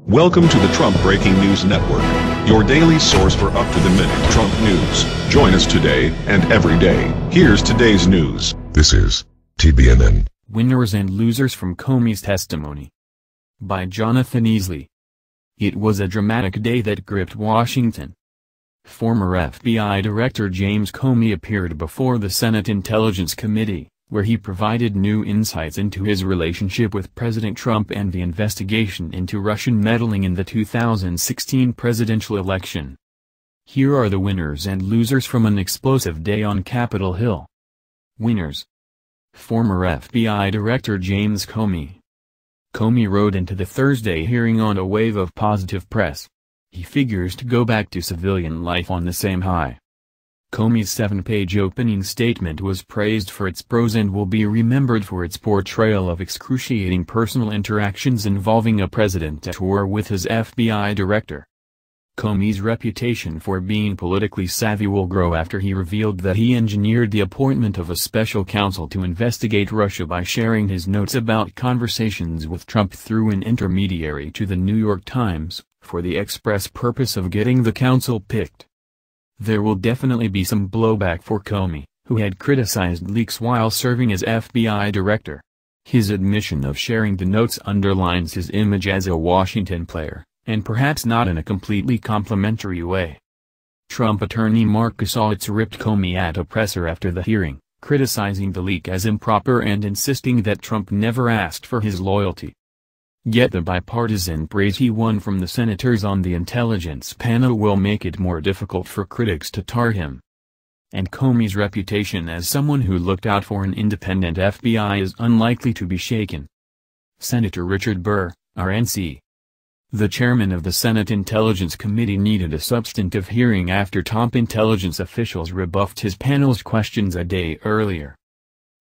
Welcome to the Trump Breaking News Network, your daily source for up-to-the-minute Trump news. Join us today and every day. Here's today's news. This is TBNN. Winners and Losers from Comey's Testimony. By Jonathan Easley. It was a dramatic day that gripped Washington. Former FBI Director James Comey appeared before the Senate Intelligence Committee, where he provided new insights into his relationship with President Trump and the investigation into Russian meddling in the 2016 presidential election. Here are the winners and losers from an explosive day on Capitol Hill. Winners. Former FBI Director James Comey. Comey rode into the Thursday hearing on a wave of positive press. He figures to go back to civilian life on the same high. Comey's 7-page opening statement was praised for its prose and will be remembered for its portrayal of excruciating personal interactions involving a president at war with his FBI director. Comey's reputation for being politically savvy will grow after he revealed that he engineered the appointment of a special counsel to investigate Russia by sharing his notes about conversations with Trump through an intermediary to the New York Times, for the express purpose of getting the counsel picked. There will definitely be some blowback for Comey, who had criticized leaks while serving as FBI director. His admission of sharing the notes underlines his image as a Washington player, and perhaps not in a completely complimentary way. Trump attorney Marcus Alts ripped Comey at a presser after the hearing, criticizing the leak as improper and insisting that Trump never asked for his loyalty. Yet the bipartisan praise he won from the senators on the intelligence panel will make it more difficult for critics to tar him. And Comey's reputation as someone who looked out for an independent FBI is unlikely to be shaken. Senator Richard Burr, RNC. The chairman of the Senate Intelligence Committee needed a substantive hearing after top intelligence officials rebuffed his panel's questions a day earlier.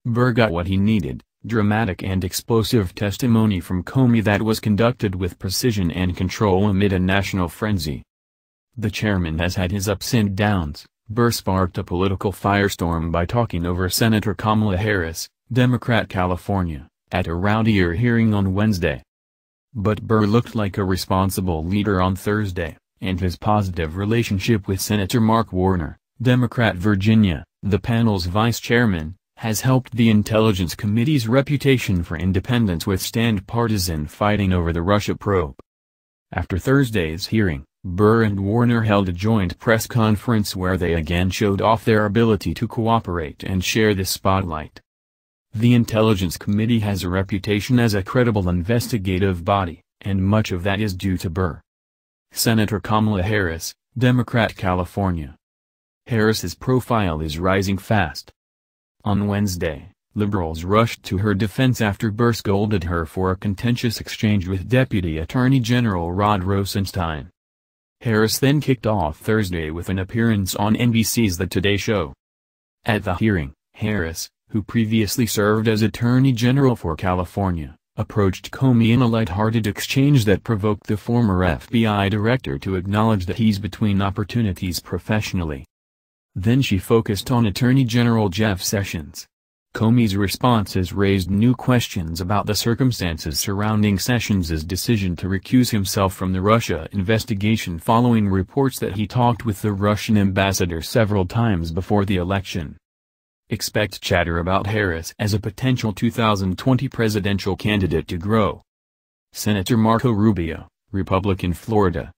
Burr got what he needed. Dramatic and explosive testimony from Comey that was conducted with precision and control amid a national frenzy. The chairman has had his ups and downs. Burr sparked a political firestorm by talking over Senator Kamala Harris, Democrat California, at a rowdier hearing on Wednesday. But Burr looked like a responsible leader on Thursday, and his positive relationship with Senator Mark Warner, Democrat Virginia, the panel's vice chairman, has helped the Intelligence Committee's reputation for independence withstand partisan fighting over the Russia probe. After Thursday's hearing, Burr and Warner held a joint press conference where they again showed off their ability to cooperate and share the spotlight. The Intelligence Committee has a reputation as a credible investigative body, and much of that is due to Burr. Senator Kamala Harris, Democrat California. Harris's profile is rising fast. On Wednesday, liberals rushed to her defense after Burr scolded her for a contentious exchange with Deputy Attorney General Rod Rosenstein. Harris then kicked off Thursday with an appearance on NBC's The Today Show. At the hearing, Harris, who previously served as Attorney General for California, approached Comey in a light-hearted exchange that provoked the former FBI director to acknowledge that he's between opportunities professionally. Then she focused on Attorney General Jeff Sessions. Comey's responses raised new questions about the circumstances surrounding Sessions' decision to recuse himself from the Russia investigation following reports that he talked with the Russian ambassador several times before the election. Expect chatter about Harris as a potential 2020 presidential candidate to grow. Senator Marco Rubio, Republican Florida.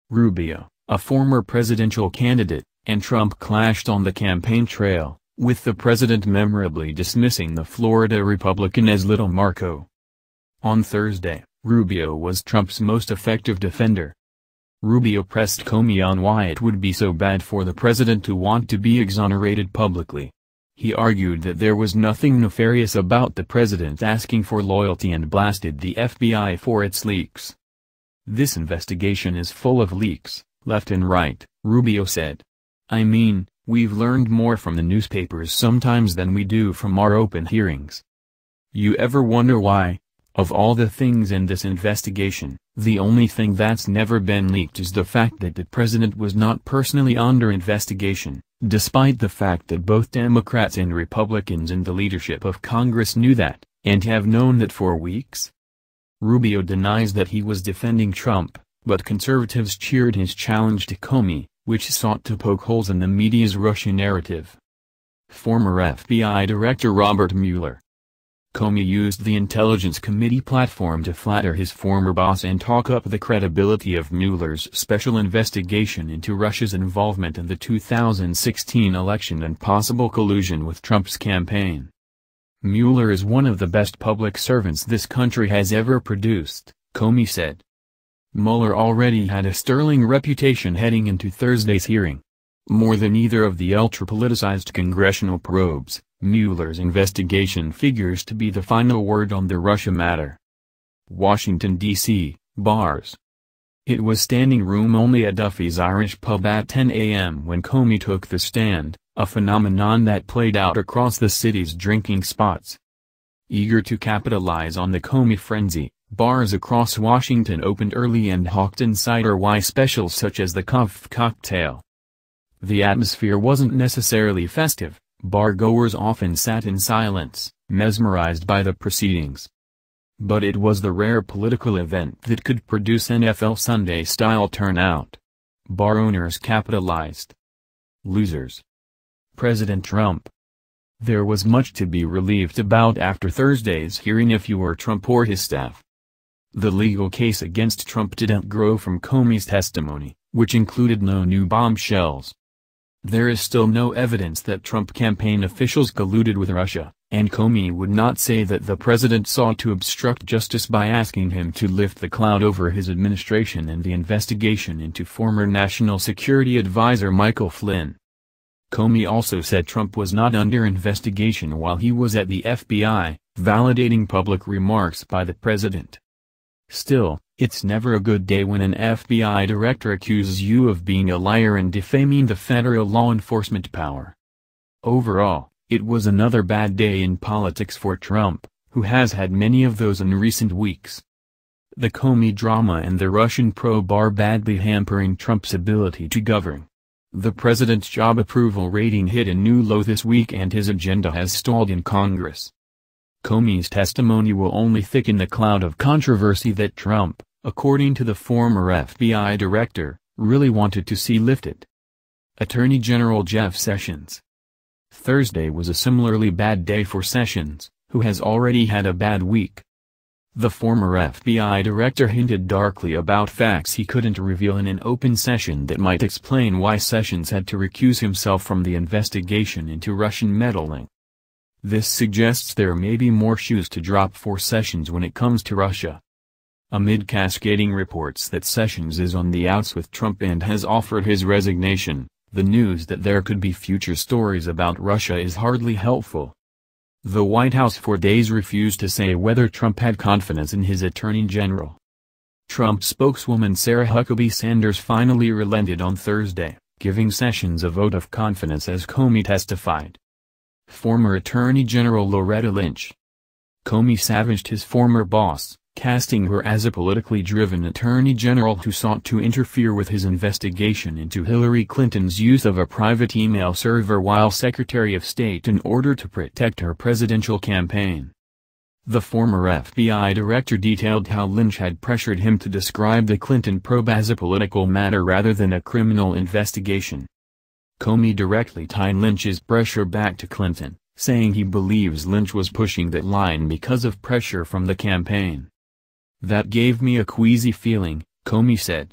Rubio, a former presidential candidate, and Trump clashed on the campaign trail, with the president memorably dismissing the Florida Republican as Little Marco. On Thursday, Rubio was Trump's most effective defender. Rubio pressed Comey on why it would be so bad for the president to want to be exonerated publicly. He argued that there was nothing nefarious about the president asking for loyalty and blasted the FBI for its leaks. "This investigation is full of leaks, left and right," Rubio said. "I mean, we've learned more from the newspapers sometimes than we do from our open hearings. You ever wonder why, of all the things in this investigation, the only thing that's never been leaked is the fact that the president was not personally under investigation, despite the fact that both Democrats and Republicans in the leadership of Congress knew that, and have known that for weeks?" Rubio denies that he was defending Trump, but conservatives cheered his challenge to Comey, which sought to poke holes in the media's Russia narrative. Former FBI Director Robert Mueller. Comey used the Intelligence Committee platform to flatter his former boss and talk up the credibility of Mueller's special investigation into Russia's involvement in the 2016 election and possible collusion with Trump's campaign. Mueller is one of the best public servants this country has ever produced, Comey said. Mueller already had a sterling reputation heading into Thursday's hearing. More than either of the ultra-politicized congressional probes, Mueller's investigation figures to be the final word on the Russia matter. Washington, D.C., bars. It was standing room only at Duffy's Irish Pub at 10 a.m. when Comey took the stand, a phenomenon that played out across the city's drinking spots. Eager to capitalize on the Comey frenzy, bars across Washington opened early and hawked Insider Y specials such as the Cuff cocktail. The atmosphere wasn't necessarily festive. Bar-goers often sat in silence, mesmerized by the proceedings. But it was the rare political event that could produce NFL Sunday-style turnout. Bar owners capitalized. Losers. President Trump. There was much to be relieved about after Thursday's hearing if you were Trump or his staff. The legal case against Trump didn't grow from Comey's testimony, which included no new bombshells. There is still no evidence that Trump campaign officials colluded with Russia, and Comey would not say that the president sought to obstruct justice by asking him to lift the cloud over his administration and the investigation into former National Security Advisor Michael Flynn. Comey also said Trump was not under investigation while he was at the FBI, validating public remarks by the president. Still, it's never a good day when an FBI director accuses you of being a liar and defaming the federal law enforcement power. Overall, it was another bad day in politics for Trump, who has had many of those in recent weeks. The Comey drama and the Russian probe are badly hampering Trump's ability to govern. The president's job approval rating hit a new low this week and his agenda has stalled in Congress. Comey's testimony will only thicken the cloud of controversy that Trump, according to the former FBI director, really wanted to see lifted. Attorney General Jeff Sessions. Thursday was a similarly bad day for Sessions, who has already had a bad week. The former FBI director hinted darkly about facts he couldn't reveal in an open session that might explain why Sessions had to recuse himself from the investigation into Russian meddling. This suggests there may be more shoes to drop for Sessions when it comes to Russia. Amid cascading reports that Sessions is on the outs with Trump and has offered his resignation, the news that there could be future stories about Russia is hardly helpful. The White House for days refused to say whether Trump had confidence in his attorney general. Trump spokeswoman Sarah Huckabee Sanders finally relented on Thursday, giving Sessions a vote of confidence as Comey testified. Former Attorney General Loretta Lynch. Comey savaged his former boss, casting her as a politically driven attorney general who sought to interfere with his investigation into Hillary Clinton's use of a private email server while Secretary of State in order to protect her presidential campaign. The former FBI director detailed how Lynch had pressured him to describe the Clinton probe as a political matter rather than a criminal investigation. Comey directly tied Lynch's pressure back to Clinton, saying he believes Lynch was pushing that line because of pressure from the campaign. That gave me a queasy feeling, Comey said.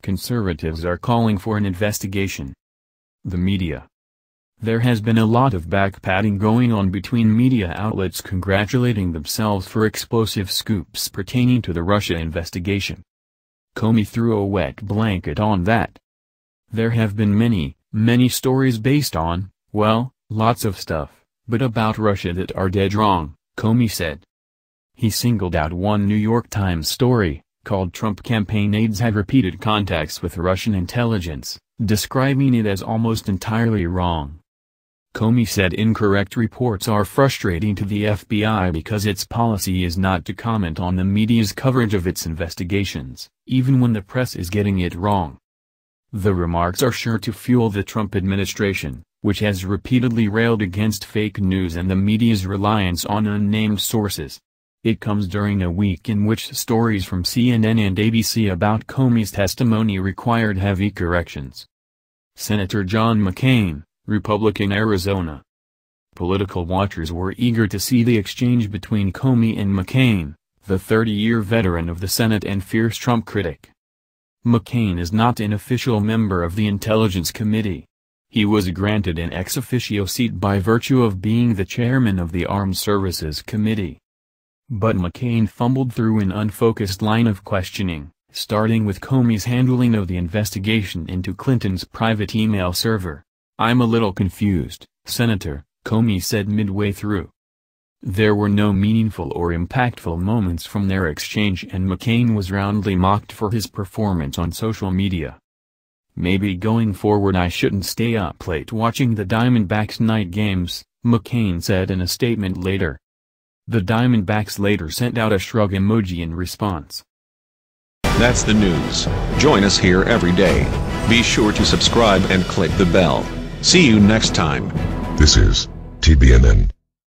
Conservatives are calling for an investigation. The media. There has been a lot of back-patting going on between media outlets congratulating themselves for explosive scoops pertaining to the Russia investigation. Comey threw a wet blanket on that. There have been many stories based on, well, lots of stuff, but about Russia that are dead wrong, Comey said. He singled out one New York Times story, called Trump campaign aides had repeated contacts with Russian intelligence, describing it as almost entirely wrong. Comey said incorrect reports are frustrating to the FBI because its policy is not to comment on the media's coverage of its investigations, even when the press is getting it wrong. The remarks are sure to fuel the Trump administration, which has repeatedly railed against fake news and the media's reliance on unnamed sources. It comes during a week in which stories from CNN and ABC about Comey's testimony required heavy corrections. Senator John McCain, Republican Arizona. Political watchers were eager to see the exchange between Comey and McCain, the 30-year veteran of the Senate and fierce Trump critic. McCain is not an official member of the Intelligence Committee. He was granted an ex officio seat by virtue of being the chairman of the Armed Services Committee. But McCain fumbled through an unfocused line of questioning, starting with Comey's handling of the investigation into Clinton's private email server. "I'm a little confused, Senator," Comey said midway through. There were no meaningful or impactful moments from their exchange, and McCain was roundly mocked for his performance on social media. "Maybe going forward I shouldn't stay up late watching the Diamondbacks night games," McCain said in a statement later. The Diamondbacks later sent out a shrug emoji in response. That's the news. Join us here every day. Be sure to subscribe and click the bell. See you next time. This is TBNN.